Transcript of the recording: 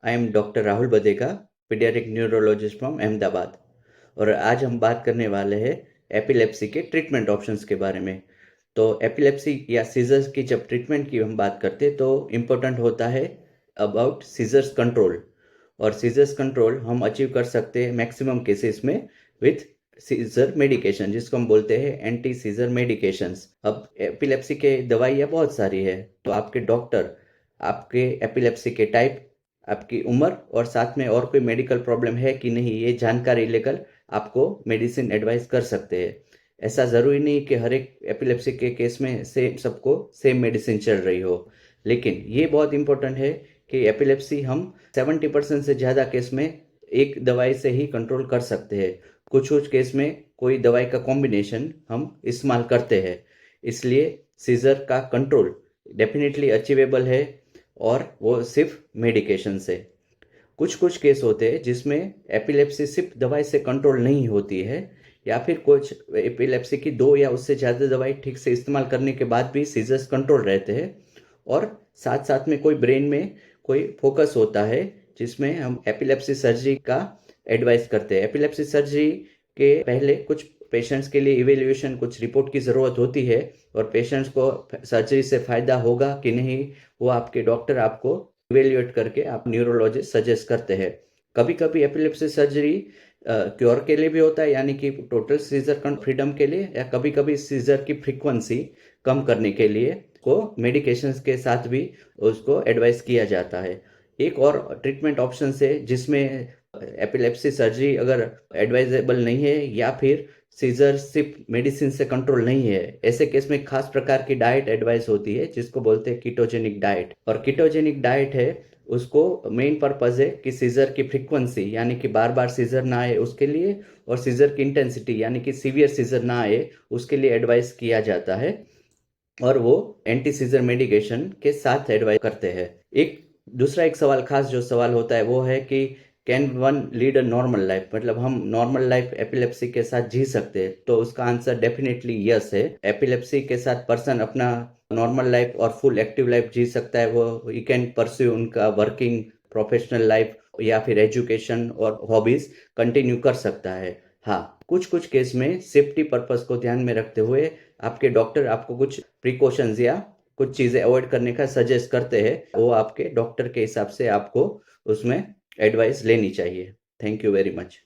I am doctor Rahul Badega, pediatric neurologist from Ahmedabad. और आज हम बात करने वाले हैं एपिलेप्सी के ट्रीटमेंट ऑप्शंस के बारे में। तो एपिलेप्सी या सीजर्स की जब ट्रीटमेंट की हम बात करते हैं तो इम्पोर्टेंट होता है अबाउट सीजर्स कंट्रोल। और सीजर्स कंट्रोल हम अचीव कर सकते हैं मैक्सिमम केसेस में विथ सीजर मेडिकेशन, जिसको हम बोलते हैं एंटी सीजर मेडिकेशंस। अब एपिलेप्सी के दवाइयाँ बहुत सारी है, तो आपके डॉक्टर आपके एपिलेप्सी के टाइप, आपकी उम्र और साथ में और कोई मेडिकल प्रॉब्लम है कि नहीं, ये जानकारी लेकर आपको मेडिसिन एडवाइस कर सकते हैं। ऐसा ज़रूरी नहीं कि हर एक एपिलेप्सी के केस में सेम सबको सेम मेडिसिन चल रही हो, लेकिन ये बहुत इंपॉर्टेंट है कि एपिलेप्सी हम 70% से ज़्यादा केस में एक दवाई से ही कंट्रोल कर सकते हैं। कुछ कुछ केस में कोई दवाई का कॉम्बिनेशन हम इस्तेमाल करते हैं, इसलिए सीजर का कंट्रोल डेफिनेटली अचीवेबल है, और वो सिर्फ मेडिकेशन से। कुछ कुछ केस होते हैं जिसमें एपिलेप्सी सिर्फ दवाई से कंट्रोल नहीं होती है, या फिर कुछ एपिलेप्सी की दो या उससे ज़्यादा दवाई ठीक से इस्तेमाल करने के बाद भी सीजर्स कंट्रोल रहते हैं। और साथ साथ में कोई ब्रेन में कोई फोकस होता है जिसमें हम एपिलेप्सी सर्जरी का एडवाइस करते हैं। एपिलेप्सी सर्जरी के पहले कुछ पेशेंट्स के लिए इवेल्युएशन, कुछ रिपोर्ट की ज़रूरत होती है, और पेशेंट्स को सर्जरी से फ़ायदा होगा कि नहीं वो आपके डॉक्टर आपको इवेल्युएट करके आप न्यूरोलॉजिस्ट सजेस्ट करते हैं। कभी कभी एपिलेप्सी सर्जरी क्योर के लिए भी होता है, यानी कि टोटल सीजर फ्रीडम के लिए, या कभी कभी सीजर की फ्रीक्वेंसी कम करने के लिए को मेडिकेशंस के साथ भी उसको एडवाइस किया जाता है। एक और ट्रीटमेंट ऑप्शन है जिसमें एपिलेप्सी सर्जरी अगर एडवाइजेबल नहीं है या फिर सीजर सिर्फ मेडिसिन से कंट्रोल नहीं है, ऐसे केस में खास प्रकार की डाइट एडवाइस होती है जिसको बोलते हैं कीटोजेनिक डाइट। और कीटोजेनिक डाइट है, उसको मेन पर्पज है कि सीजर की फ्रीक्वेंसी यानी कि बार बार सीजर ना आए उसके लिए, और सीजर की इंटेंसिटी यानी कि सीवियर सीजर ना आए उसके लिए एडवाइस किया जाता है। और वो एंटी सीजर मेडिकेशन के साथ एडवाइस करते हैं। एक सवाल, खास जो सवाल होता है वो है कि can one lead a normal life, मतलब हम नॉर्मल लाइफ एपिलेप्सी के साथ जी सकते हैं? तो उसका आंसर डेफिनेटली यस है। एपिलेप्सी के साथ पर्सन अपना नॉर्मल लाइफ और फुल एक्टिव लाइफ जी सकता है। वो ही कैन परस्यू उनका वर्किंग, प्रोफेशनल लाइफ या फिर एजुकेशन और हॉबीज कंटिन्यू कर सकता है। हाँ, कुछ कुछ केस में सेफ्टी पर्पस को ध्यान में रखते हुए आपके डॉक्टर आपको कुछ प्रिकॉशंस या कुछ चीज़ें अवॉइड करने का सजेस्ट करते हैं, वो आपके डॉक्टर के हिसाब से आपको उसमें एडवाइस लेनी चाहिए। Thank you very much.